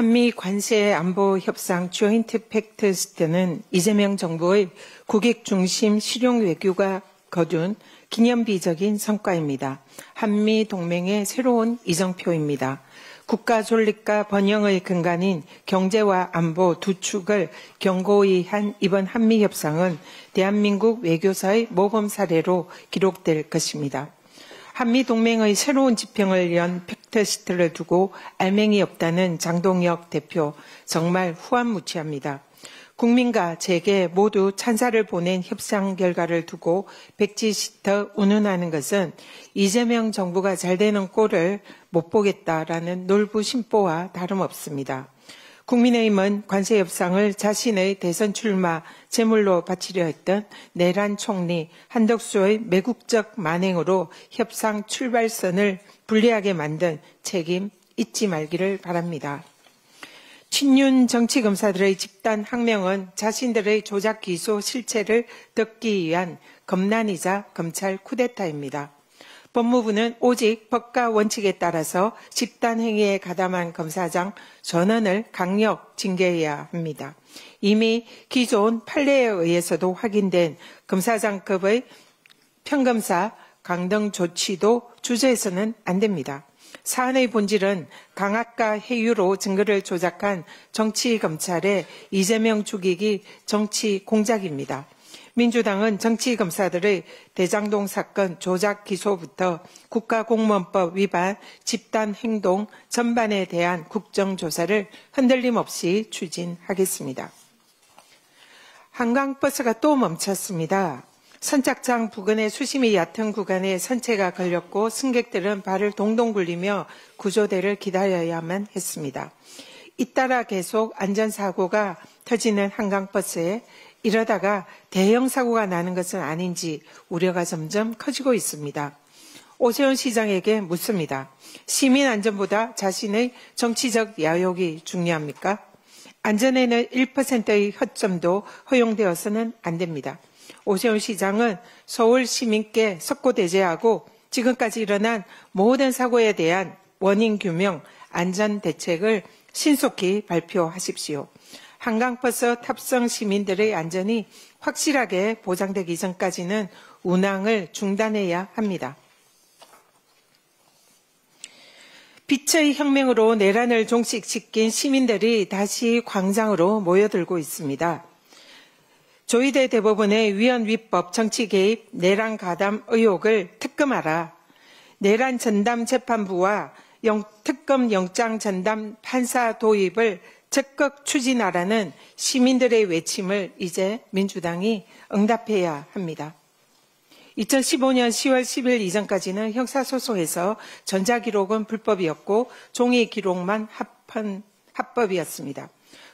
한미 관세 안보 협상 조인트 팩트리스트는 이재명 정부의 국익 중심 실용 외교가 거둔 기념비적인 성과입니다. 한미 동맹의 새로운 이정표입니다. 국가 존립과 번영의 근간인 경제와 안보 두 축을 견고히 한 이번 한미 협상은 대한민국 외교사의 모범 사례로 기록될 것입니다. 한미 동맹의 새로운 지평을 연 팩트시트를 두고 알맹이 없다는 장동혁 대표 정말 후한무치합니다. 국민과 재계 모두 찬사를 보낸 협상 결과를 두고 백지시터 운운하는 것은 이재명 정부가 잘 되는 꼴을 못 보겠다라는 놀부심보와 다름없습니다. 국민의힘은 관세 협상을 자신의 대선 출마 제물로 바치려 했던 내란 총리 한덕수의 매국적 만행으로 협상 출발선을 불리하게 만든 책임 잊지 말기를 바랍니다. 친윤 정치검사들의 집단 항명은 자신들의 조작 기소 실체를 덮기 위한 검난이자 검찰 쿠데타입니다. 법무부는 오직 법과 원칙에 따라서 집단 행위에 가담한 검사장 전원을 강력 징계해야 합니다. 이미 기존 판례에 의해서도 확인된 검사장급의 평검사 강등 조치도 주저해서는 안 됩니다. 사안의 본질은 강압과 해유로 증거를 조작한 정치검찰의 이재명 죽이기 정치 공작입니다. 민주당은 정치검사들의 대장동 사건 조작 기소부터 국가공무원법 위반 집단 행동 전반에 대한 국정조사를 흔들림 없이 추진하겠습니다. 한강버스가 또 멈췄습니다. 선착장 부근의 수심이 얕은 구간에 선체가 걸렸고 승객들은 발을 동동 굴리며 구조대를 기다려야만 했습니다. 잇따라 계속 안전사고가 터지는 한강버스에 이러다가 대형 사고가 나는 것은 아닌지 우려가 점점 커지고 있습니다. 오세훈 시장에게 묻습니다. 시민 안전보다 자신의 정치적 야욕이 중요합니까? 안전에는 1%의 허점도 허용되어서는 안 됩니다. 오세훈 시장은 서울 시민께 석고대죄하고 지금까지 일어난 모든 사고에 대한 원인 규명, 안전 대책을 신속히 발표하십시오. 한강버스 탑승 시민들의 안전이 확실하게 보장되기 전까지는 운항을 중단해야 합니다. 빛의 혁명으로 내란을 종식시킨 시민들이 다시 광장으로 모여들고 있습니다. 조희대 대법원의 위헌위법 정치 개입 내란 가담 의혹을 특검하라. 내란 전담 재판부와 특검 영장 전담 판사 도입을 적극 추진하라는 시민들의 외침을 이제 민주당이 응답해야 합니다. 2015년 10월 10일 이전까지는 형사소송에서 전자기록은 불법이었고 종이기록만 합법이었습니다.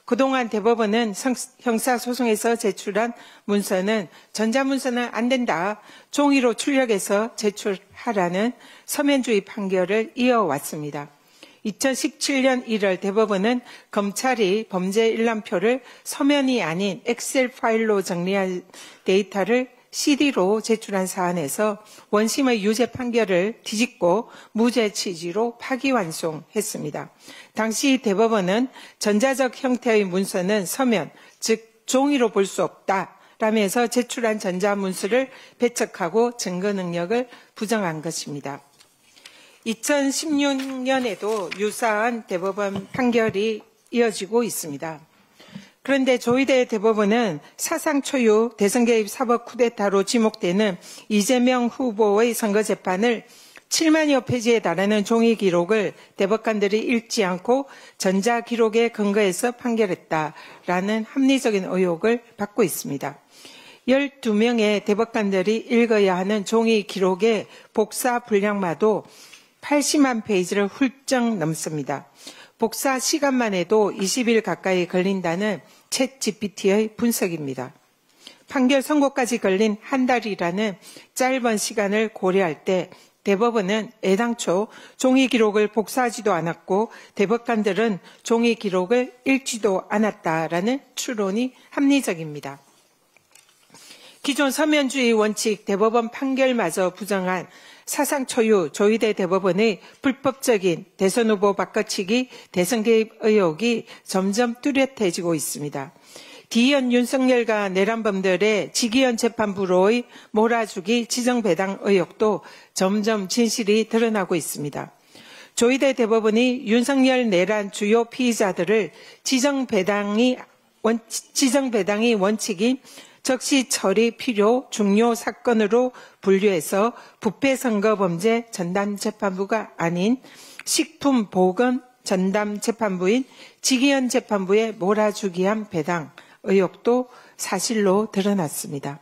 그동안 대법원은 형사소송에서 제출한 문서는 전자문서는 안 된다, 종이로 출력해서 제출하라는 서면주의 판결을 이어왔습니다. 2017년 1월 대법원은 검찰이 범죄 일람표를 서면이 아닌 엑셀 파일로 정리한 데이터를 CD로 제출한 사안에서 원심의 유죄 판결을 뒤집고 무죄 취지로 파기환송했습니다. 당시 대법원은 전자적 형태의 문서는 서면, 즉 종이로 볼 수 없다라면서 제출한 전자문서를 배척하고 증거 능력을 부정한 것입니다. 2016년에도 유사한 대법원 판결이 이어지고 있습니다. 그런데 조희대 대법원은 사상 초유 대선 개입 사법 쿠데타로 지목되는 이재명 후보의 선거 재판을 7만여 페이지에 달하는 종이 기록을 대법관들이 읽지 않고 전자 기록에 근거해서 판결했다라는 합리적인 의혹을 받고 있습니다. 12명의 대법관들이 읽어야 하는 종이 기록의 복사 분량마도 80만 페이지를 훌쩍 넘습니다. 복사 시간만 해도 20일 가까이 걸린다는 챗 GPT의 분석입니다. 판결 선고까지 걸린 한 달이라는 짧은 시간을 고려할 때 대법원은 애당초 종이 기록을 복사하지도 않았고 대법관들은 종이 기록을 읽지도 않았다라는 추론이 합리적입니다. 기존 서면주의 원칙 대법원 판결마저 부정한 사상 초유 조희대 대법원의 불법적인 대선 후보 바꿔치기 대선 개입 의혹이 점점 뚜렷해지고 있습니다. 디현 윤석열과 내란범들의 지기현 재판부로의 몰아주기 지정배당 의혹도 점점 진실이 드러나고 있습니다. 조희대 대법원이 윤석열 내란 주요 피의자들을 지정배당이 원칙인 적시 처리 필요 중요 사건으로 분류해서 부패선거범죄 전담재판부가 아닌 식품보건 전담재판부인 지기현 재판부에 몰아주기한 배당 의혹도 사실로 드러났습니다.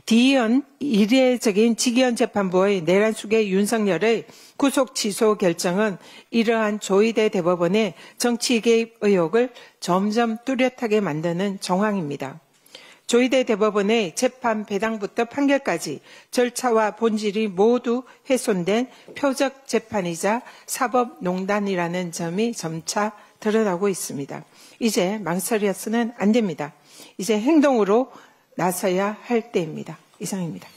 디현 이례적인 지기현 재판부의 내란 수괴 윤석열의 구속 취소 결정은 이러한 조희대 대법원의 정치 개입 의혹을 점점 뚜렷하게 만드는 정황입니다. 조희대 대법원의 재판 배당부터 판결까지 절차와 본질이 모두 훼손된 표적 재판이자 사법농단이라는 점이 점차 드러나고 있습니다. 이제 망설여서는 안 됩니다. 이제 행동으로 나서야 할 때입니다. 이상입니다.